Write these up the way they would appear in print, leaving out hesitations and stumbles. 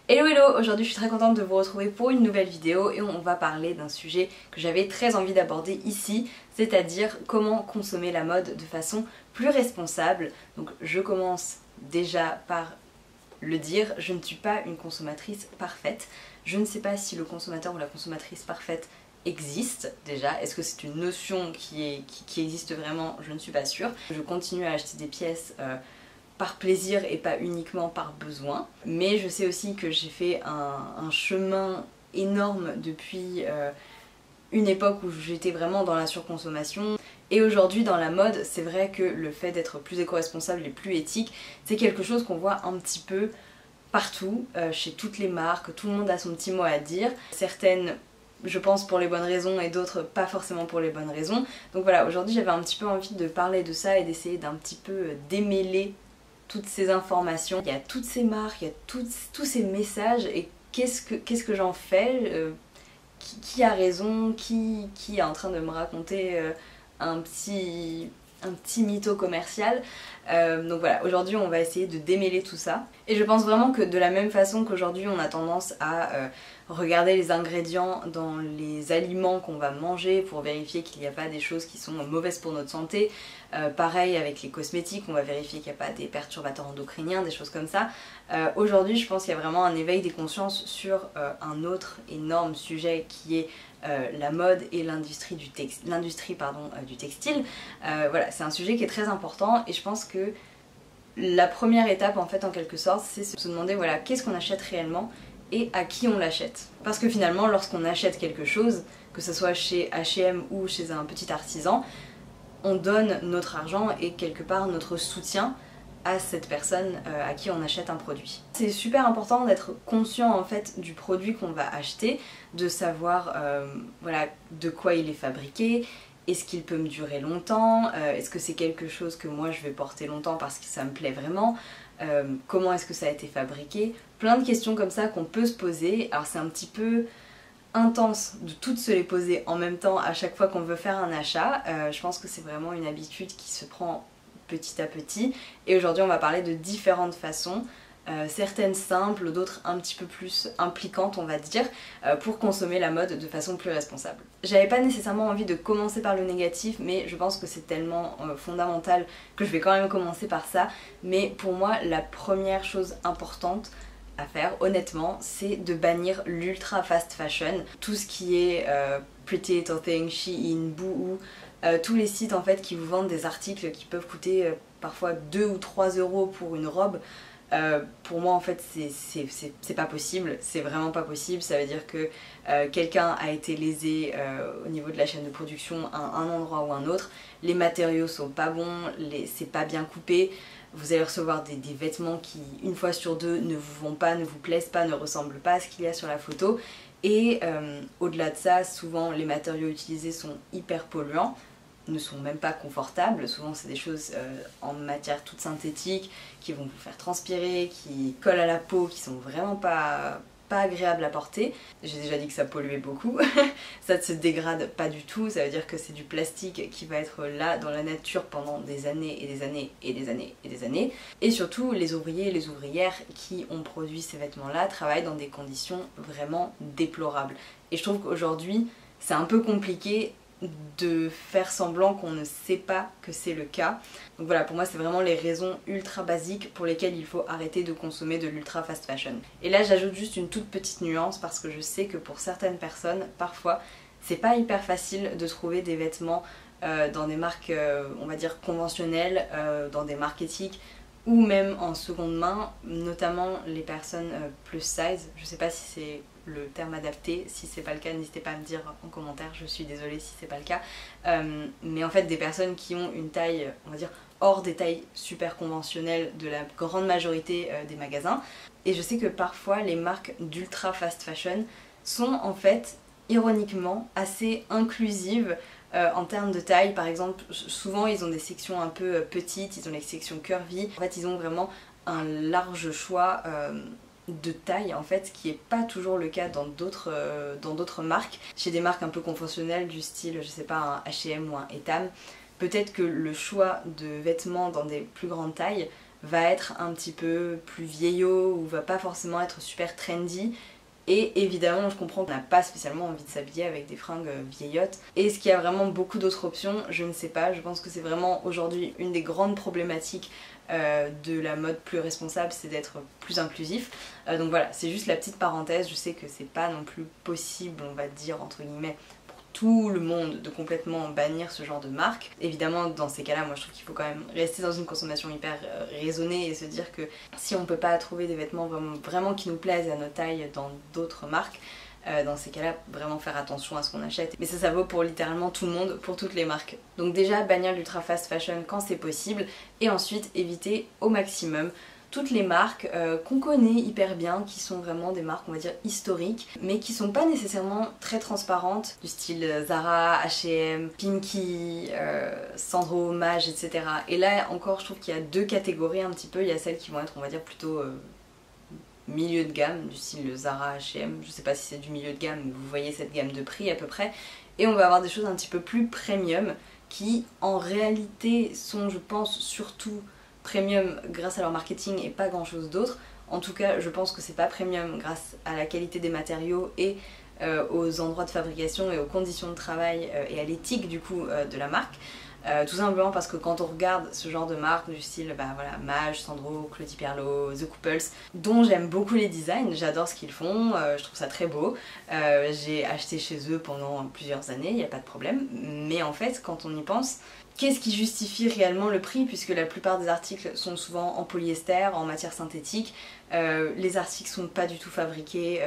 Hello hello, aujourd'hui je suis très contente de vous retrouver pour une nouvelle vidéo et on va parler d'un sujet que j'avais très envie d'aborder ici, c'est-à-dire comment consommer la mode de façon plus responsable. Donc je commence déjà par le dire, je ne suis pas une consommatrice parfaite. Je ne sais pas si le consommateur ou la consommatrice parfaite existe déjà. Est-ce que c'est une notion qui existe vraiment? Je ne suis pas sûre. Je continue à acheter des pièces par plaisir et pas uniquement par besoin. Mais je sais aussi que j'ai fait un chemin énorme depuis une époque où j'étais vraiment dans la surconsommation. Et aujourd'hui dans la mode, c'est vrai que le fait d'être plus éco-responsable et plus éthique, c'est quelque chose qu'on voit un petit peu partout, chez toutes les marques, tout le monde a son petit mot à dire. Certaines, je pense, pour les bonnes raisons et d'autres pas forcément pour les bonnes raisons. Donc voilà, aujourd'hui j'avais un petit peu envie de parler de ça et d'essayer d'un petit peu démêler toutes ces informations. Il y a toutes ces marques, il y a tous ces messages et qu'est-ce que j'en fais, qui a raison, qui est en train de me raconter un petit mytho commercial. Donc voilà, aujourd'hui on va essayer de démêler tout ça. Et je pense vraiment que de la même façon qu'aujourd'hui on a tendance à regarder les ingrédients dans les aliments qu'on va manger pour vérifier qu'il n'y a pas des choses qui sont mauvaises pour notre santé. Pareil avec les cosmétiques, on va vérifier qu'il n'y a pas des perturbateurs endocriniens, des choses comme ça. Aujourd'hui je pense qu'il y a vraiment un éveil des consciences sur un autre énorme sujet qui est la mode et l'industrie du textile. Voilà, c'est un sujet qui est très important et je pense que la première étape en fait en quelque sorte c'est se demander voilà qu'est-ce qu'on achète réellement et à qui on l'achète. Parce que finalement lorsqu'on achète quelque chose, que ce soit chez H&M ou chez un petit artisan, on donne notre argent et quelque part notre soutien à cette personne à qui on achète un produit. C'est super important d'être conscient en fait du produit qu'on va acheter, de savoir voilà, de quoi il est fabriqué, est-ce qu'il peut me durer longtemps, est-ce que c'est quelque chose que moi je vais porter longtemps parce que ça me plaît vraiment, comment est-ce que ça a été fabriqué, plein de questions comme ça qu'on peut se poser. Alors c'est un petit peu intense de toutes se les poser en même temps à chaque fois qu'on veut faire un achat. Je pense que c'est vraiment une habitude qui se prend petit à petit et aujourd'hui on va parler de différentes façons, certaines simples, d'autres un petit peu plus impliquantes on va dire, pour consommer la mode de façon plus responsable. J'avais pas nécessairement envie de commencer par le négatif mais je pense que c'est tellement fondamental que je vais quand même commencer par ça. Mais pour moi la première chose importante à faire honnêtement c'est de bannir l'ultra fast fashion, tout ce qui est Pretty Little Thing, Shein, Boohoo, tous les sites en fait qui vous vendent des articles qui peuvent coûter parfois 2 ou 3 euros pour une robe. Pour moi en fait c'est pas possible, c'est vraiment pas possible. Ça veut dire que quelqu'un a été lésé au niveau de la chaîne de production à un endroit ou un autre, les matériaux sont pas bons, c'est pas bien coupé, vous allez recevoir des vêtements qui une fois sur deux ne vous vont pas, ne vous plaisent pas, ne ressemblent pas à ce qu'il y a sur la photo. Et au-delà de ça, souvent les matériaux utilisés sont hyper polluants, ne sont même pas confortables. Souvent c'est des choses en matière toute synthétique qui vont vous faire transpirer, qui collent à la peau, qui sont vraiment pas agréables à porter. J'ai déjà dit que ça polluait beaucoup. Ça ne se dégrade pas du tout, ça veut dire que c'est du plastique qui va être là dans la nature pendant des années et des années et des années et des années. Et surtout les ouvriers et les ouvrières qui ont produit ces vêtements là travaillent dans des conditions vraiment déplorables. Et je trouve qu'aujourd'hui c'est un peu compliqué de faire semblant qu'on ne sait pas que c'est le cas. Donc voilà, pour moi c'est vraiment les raisons ultra basiques pour lesquelles il faut arrêter de consommer de l'ultra fast fashion. Et là j'ajoute juste une toute petite nuance parce que je sais que pour certaines personnes, parfois, c'est pas hyper facile de trouver des vêtements dans des marques on va dire conventionnelles, dans des marques éthiques ou même en seconde main, notamment les personnes plus size. Je sais pas si c'est le terme adapté, si c'est pas le cas n'hésitez pas à me dire en commentaire, je suis désolée si c'est pas le cas. Mais en fait des personnes qui ont une taille, on va dire, hors des tailles super conventionnelles de la grande majorité des magasins. Et je sais que parfois les marques d'ultra fast fashion sont en fait ironiquement assez inclusives en termes de taille. Par exemple, souvent ils ont des sections un peu petites, ils ont les sections curvy. En fait ils ont vraiment un large choix de taille en fait, ce qui n'est pas toujours le cas dans d'autres marques. Chez des marques un peu conventionnelles du style, je sais pas, un H&M ou un Etam, peut-être que le choix de vêtements dans des plus grandes tailles va être un petit peu plus vieillot ou va pas forcément être super trendy. Et évidemment, je comprends qu'on n'a pas spécialement envie de s'habiller avec des fringues vieillottes. Et est-ce qu'il y a vraiment beaucoup d'autres options? Je ne sais pas. Je pense que c'est vraiment aujourd'hui une des grandes problématiques de la mode plus responsable, c'est d'être plus inclusif. Donc voilà, c'est juste la petite parenthèse. Je sais que c'est pas non plus possible, on va dire entre guillemets, tout le monde de complètement bannir ce genre de marque. Évidemment, dans ces cas-là, moi je trouve qu'il faut quand même rester dans une consommation hyper raisonnée et se dire que si on peut pas trouver des vêtements vraiment qui nous plaisent à notre taille dans d'autres marques, dans ces cas-là, vraiment faire attention à ce qu'on achète. Mais ça vaut pour littéralement tout le monde, pour toutes les marques. Donc déjà, bannir l'ultra fast fashion quand c'est possible, et ensuite éviter au maximum toutes les marques qu'on connaît hyper bien, qui sont vraiment des marques on va dire historiques, mais qui sont pas nécessairement très transparentes, du style Zara, H&M, Pinky, Sandro, Maje, etc. Et là encore je trouve qu'il y a deux catégories un petit peu, il y a celles qui vont être on va dire plutôt milieu de gamme, du style Zara, H&M, je sais pas si c'est du milieu de gamme, mais vous voyez cette gamme de prix à peu près, et on va avoir des choses un petit peu plus premium, qui en réalité sont je pense surtout premium grâce à leur marketing et pas grand chose d'autre. En tout cas je pense que c'est pas premium grâce à la qualité des matériaux et aux endroits de fabrication et aux conditions de travail et à l'éthique du coup de la marque. Tout simplement parce que quand on regarde ce genre de marque du style voilà, Maje, Sandro, Claudie Pierlot, The Couples, dont j'aime beaucoup les designs, j'adore ce qu'ils font, je trouve ça très beau, j'ai acheté chez eux pendant plusieurs années, il n'y a pas de problème, mais en fait quand on y pense, qu'est-ce qui justifie réellement le prix, puisque la plupart des articles sont souvent en polyester, en matière synthétique, les articles sont pas du tout fabriqués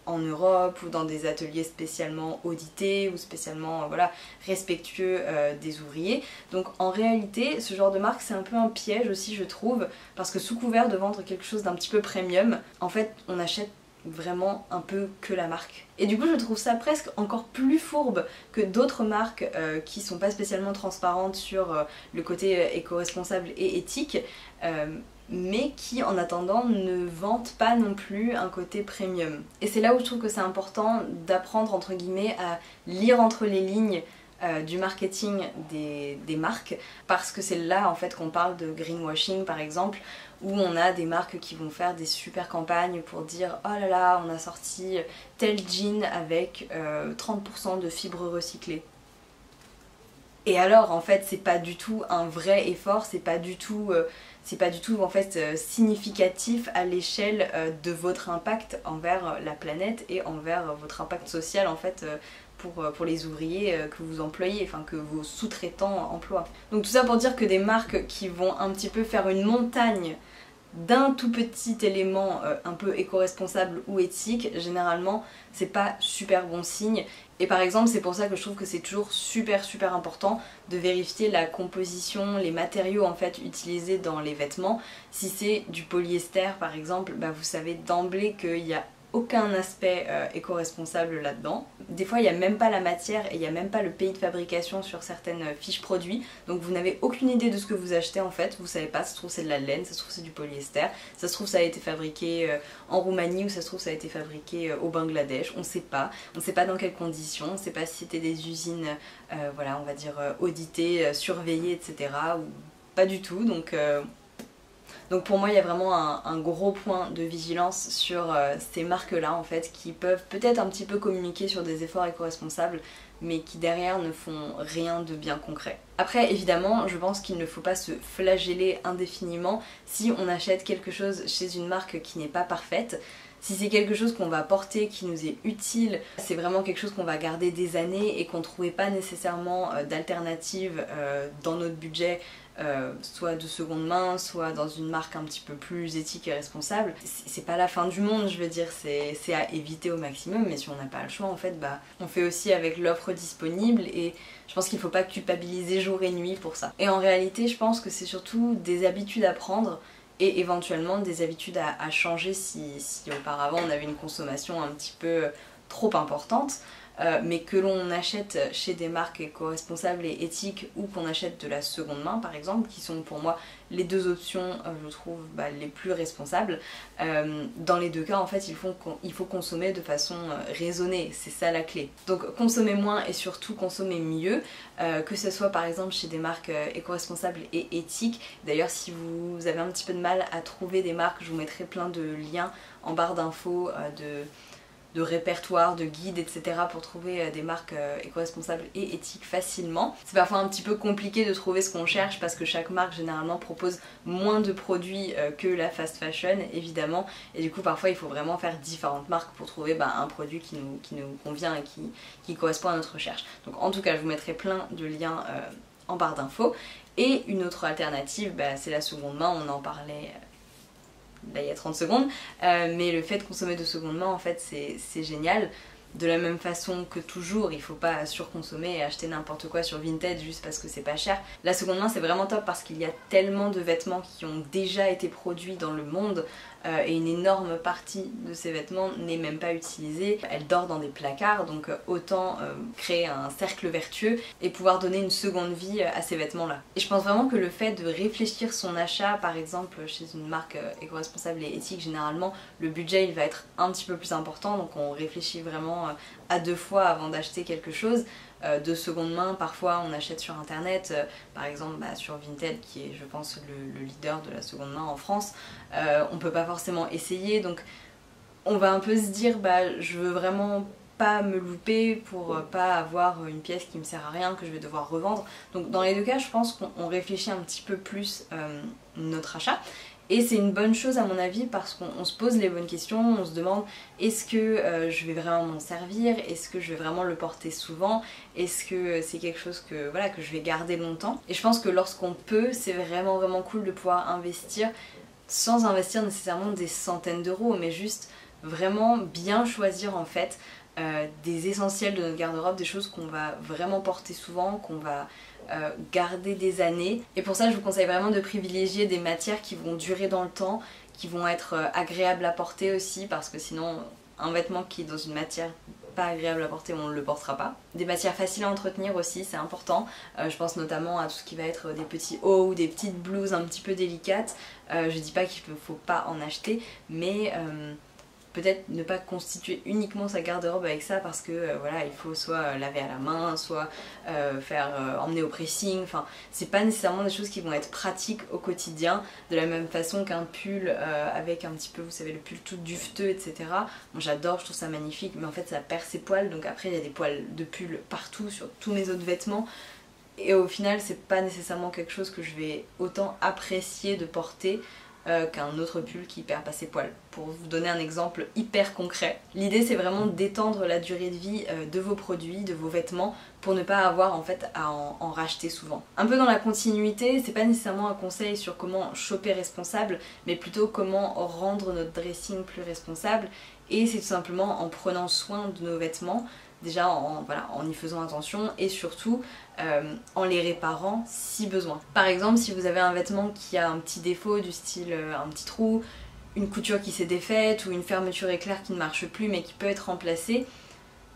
en Europe ou dans des ateliers spécialement audités ou spécialement voilà, respectueux des ouvriers. Donc en réalité ce genre de marque c'est un peu un piège aussi je trouve, parce que sous couvert de vendre quelque chose d'un petit peu premium, en fait on achète vraiment un peu que la marque. Et du coup je trouve ça presque encore plus fourbe que d'autres marques qui sont pas spécialement transparentes sur le côté éco-responsable et éthique, mais qui en attendant ne vantent pas non plus un côté premium. Et c'est là où je trouve que c'est important d'apprendre entre guillemets à lire entre les lignes du marketing des marques, parce que c'est là en fait qu'on parle de greenwashing par exemple, où on a des marques qui vont faire des super campagnes pour dire oh là là on a sorti tel jean avec 30% de fibres recyclées. Et alors en fait c'est pas du tout un vrai effort, c'est pas du tout en fait significatif à l'échelle de votre impact envers la planète et envers votre impact social en fait pour les ouvriers que vous employez, enfin que vos sous-traitants emploient. Donc tout ça pour dire que des marques qui vont un petit peu faire une montagne d'un tout petit élément un peu éco-responsable ou éthique, généralement c'est pas super bon signe. Et par exemple c'est pour ça que je trouve que c'est toujours super important de vérifier la composition, les matériaux en fait utilisés dans les vêtements. Si c'est du polyester par exemple, vous savez d'emblée qu'il y a aucun aspect éco-responsable là-dedans. Des fois il n'y a même pas la matière et il n'y a même pas le pays de fabrication sur certaines fiches produits, donc vous n'avez aucune idée de ce que vous achetez en fait, vous savez pas, ça se trouve c'est de la laine, ça se trouve c'est du polyester, ça se trouve ça a été fabriqué en Roumanie ou ça se trouve ça a été fabriqué au Bangladesh, on sait pas dans quelles conditions, on sait pas si c'était des usines voilà on va dire auditées, surveillées etc. ou pas du tout, donc pour moi il y a vraiment un gros point de vigilance sur ces marques-là en fait, qui peuvent peut-être un petit peu communiquer sur des efforts éco-responsables, mais qui derrière ne font rien de bien concret. Après évidemment je pense qu'il ne faut pas se flageller indéfiniment si on achète quelque chose chez une marque qui n'est pas parfaite. Si c'est quelque chose qu'on va porter, qui nous est utile, c'est vraiment quelque chose qu'on va garder des années et qu'on ne trouvait pas nécessairement d'alternative dans notre budget, soit de seconde main, soit dans une marque un petit peu plus éthique et responsable, c'est pas la fin du monde, je veux dire, c'est à éviter au maximum, mais si on n'a pas le choix en fait, on fait aussi avec l'offre disponible, et je pense qu'il faut pas culpabiliser jour et nuit pour ça. Et en réalité je pense que c'est surtout des habitudes à prendre et éventuellement des habitudes à changer si auparavant on avait une consommation un petit peu trop importante. mais que l'on achète chez des marques éco-responsables et éthiques ou qu'on achète de la seconde main par exemple, qui sont pour moi les deux options je trouve les plus responsables. Dans les deux cas en fait il faut consommer de façon raisonnée, c'est ça la clé. Donc consommer moins et surtout consommer mieux, que ce soit par exemple chez des marques éco-responsables et éthiques. D'ailleurs si vous avez un petit peu de mal à trouver des marques, je vous mettrai plein de liens en barre d'infos de répertoires, de guides, etc. pour trouver des marques éco-responsables et éthiques facilement. C'est parfois un petit peu compliqué de trouver ce qu'on cherche parce que chaque marque généralement propose moins de produits que la fast fashion évidemment, et du coup parfois il faut vraiment faire différentes marques pour trouver un produit qui nous convient et qui correspond à notre recherche. Donc en tout cas je vous mettrai plein de liens en barre d'infos. Et une autre alternative, c'est la seconde main, on en parlait là il y a 30 secondes, mais le fait de consommer de seconde main en fait c'est génial. De la même façon que toujours, il faut pas surconsommer et acheter n'importe quoi sur Vinted juste parce que c'est pas cher. La seconde main c'est vraiment top parce qu'il y a tellement de vêtements qui ont déjà été produits dans le monde et une énorme partie de ces vêtements n'est même pas utilisée. Elle dort dans des placards, donc autant créer un cercle vertueux et pouvoir donner une seconde vie à ces vêtements là. Et je pense vraiment que le fait de réfléchir son achat, par exemple chez une marque éco-responsable et éthique, généralement le budget il va être un petit peu plus important, donc on réfléchit vraiment à deux fois avant d'acheter quelque chose. De seconde main, parfois on achète sur internet, par exemple sur Vinted qui est je pense le leader de la seconde main en France, on peut pas forcément essayer, donc on va un peu se dire je veux vraiment pas me louper pour pas avoir une pièce qui me sert à rien que je vais devoir revendre. Donc dans les deux cas je pense qu'on réfléchit un petit peu plus notre achat. Et c'est une bonne chose à mon avis parce qu'on se pose les bonnes questions, on se demande est-ce que je vais vraiment m'en servir, est-ce que je vais vraiment le porter souvent, est-ce que c'est quelque chose que je vais garder longtemps. Et je pense que lorsqu'on peut, c'est vraiment cool de pouvoir investir sans investir nécessairement des centaines d'euros, mais juste vraiment bien choisir en fait des essentiels de notre garde-robe, des choses qu'on va vraiment porter souvent, qu'on va garder des années. Et pour ça je vous conseille vraiment de privilégier des matières qui vont durer dans le temps, qui vont être agréables à porter aussi, parce que sinon un vêtement qui est dans une matière pas agréable à porter, on ne le portera pas. Des matières faciles à entretenir aussi, c'est important. Je pense notamment à tout ce qui va être des petits hauts ou des petites blouses un petit peu délicates. Je dis pas qu'il ne faut pas en acheter, mais peut-être ne pas constituer uniquement sa garde-robe avec ça parce que il faut soit laver à la main, soit emmener au pressing, enfin c'est pas nécessairement des choses qui vont être pratiques au quotidien, de la même façon qu'un pull avec un petit peu, vous savez, le pull tout duveteux, etc. Moi j'adore, je trouve ça magnifique, mais en fait ça perd ses poils, donc après il y a des poils de pull partout sur tous mes autres vêtements. Et au final c'est pas nécessairement quelque chose que je vais autant apprécier de porter qu'un autre pull qui perd pas ses poils. Pour vous donner un exemple hyper concret, l'idée c'est vraiment d'étendre la durée de vie de vos produits, de vos vêtements, pour ne pas avoir en fait à en racheter souvent. Un peu dans la continuité, c'est pas nécessairement un conseil sur comment shopper responsable, mais plutôt comment rendre notre dressing plus responsable, et c'est tout simplement en prenant soin de nos vêtements, déjà en y faisant attention et surtout en les réparant si besoin. Par exemple, si vous avez un vêtement qui a un petit défaut du style un petit trou, une couture qui s'est défaite ou une fermeture éclair qui ne marche plus mais qui peut être remplacée,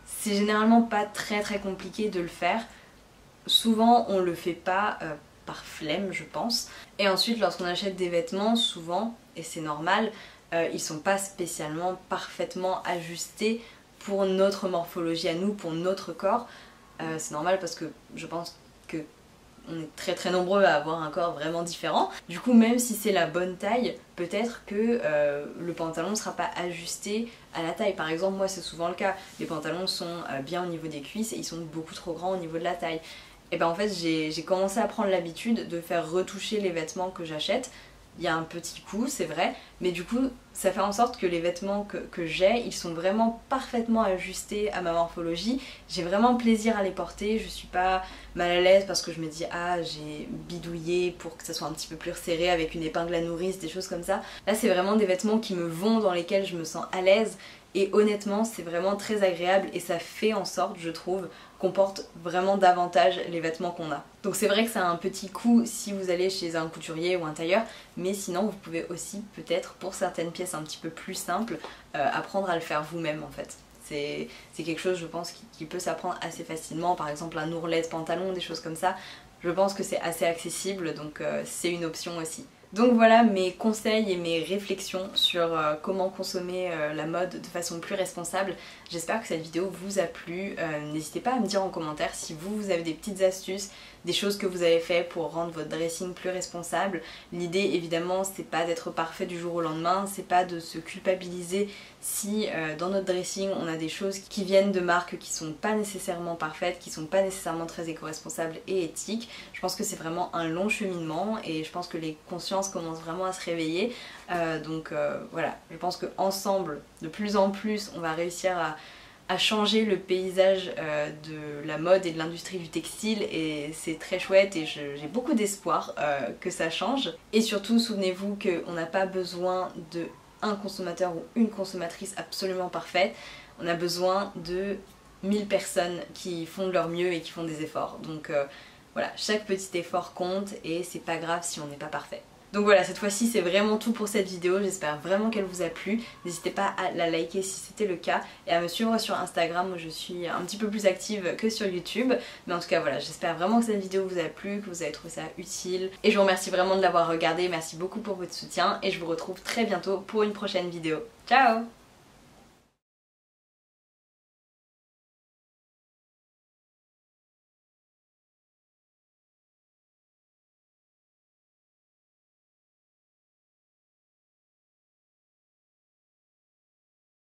c'est généralement pas très compliqué de le faire. Souvent on le fait pas par flemme je pense. Et ensuite lorsqu'on achète des vêtements, souvent, et c'est normal, ils sont pas spécialement parfaitement ajustés pour notre morphologie à nous, pour notre corps. C'est normal parce que je pense que on est très nombreux à avoir un corps vraiment différent. Du coup même si c'est la bonne taille, peut-être que le pantalon ne sera pas ajusté à la taille. Par exemple moi c'est souvent le cas, les pantalons sont bien au niveau des cuisses et ils sont beaucoup trop grands au niveau de la taille. Et ben en fait j'ai commencé à prendre l'habitude de faire retoucher les vêtements que j'achète. Il y a un petit coût, c'est vrai, mais du coup ça fait en sorte que les vêtements que j'ai, ils sont vraiment parfaitement ajustés à ma morphologie. J'ai vraiment plaisir à les porter, je suis pas mal à l'aise parce que je me dis ah j'ai bidouillé pour que ça soit un petit peu plus resserré avec une épingle à nourrice, des choses comme ça. Là c'est vraiment des vêtements qui me vont, dans lesquels je me sens à l'aise, et honnêtement c'est vraiment très agréable et ça fait en sorte, je trouve, qu'on porte vraiment davantage les vêtements qu'on a. Donc c'est vrai que ça a un petit coût si vous allez chez un couturier ou un tailleur, mais sinon vous pouvez aussi peut-être pour certaines pièces un petit peu plus simples apprendre à le faire vous-même en fait. c'est quelque chose je pense qui peut s'apprendre assez facilement, par exemple un ourlet de pantalon, des choses comme ça, je pense que c'est assez accessible, donc c'est une option aussi. Donc voilà mes conseils et mes réflexions sur comment consommer la mode de façon plus responsable. J'espère que cette vidéo vous a plu. N'hésitez pas à me dire en commentaire si vous avez des petites astuces, des choses que vous avez fait pour rendre votre dressing plus responsable. L'idée évidemment c'est pas d'être parfait du jour au lendemain, c'est pas de se culpabiliser si dans notre dressing on a des choses qui viennent de marques qui sont pas nécessairement parfaites, qui sont pas nécessairement très éco-responsables et éthiques. Je pense que c'est vraiment un long cheminement et je pense que les consciences commencent vraiment à se réveiller. Voilà, je pense qu'ensemble, de plus en plus, on va réussir à changer le paysage de la mode et de l'industrie du textile et c'est très chouette et j'ai beaucoup d'espoir que ça change. Et surtout, souvenez-vous qu'on n'a pas besoin d'un consommateur ou une consommatrice absolument parfaite, on a besoin de 1000 personnes qui font de leur mieux et qui font des efforts. Donc voilà, chaque petit effort compte et c'est pas grave si on n'est pas parfait. Donc voilà, cette fois-ci c'est vraiment tout pour cette vidéo, j'espère vraiment qu'elle vous a plu. N'hésitez pas à la liker si c'était le cas et à me suivre sur Instagram où je suis un petit peu plus active que sur YouTube. Mais en tout cas voilà, j'espère vraiment que cette vidéo vous a plu, que vous avez trouvé ça utile. Et je vous remercie vraiment de l'avoir regardé, merci beaucoup pour votre soutien et je vous retrouve très bientôt pour une prochaine vidéo. Ciao!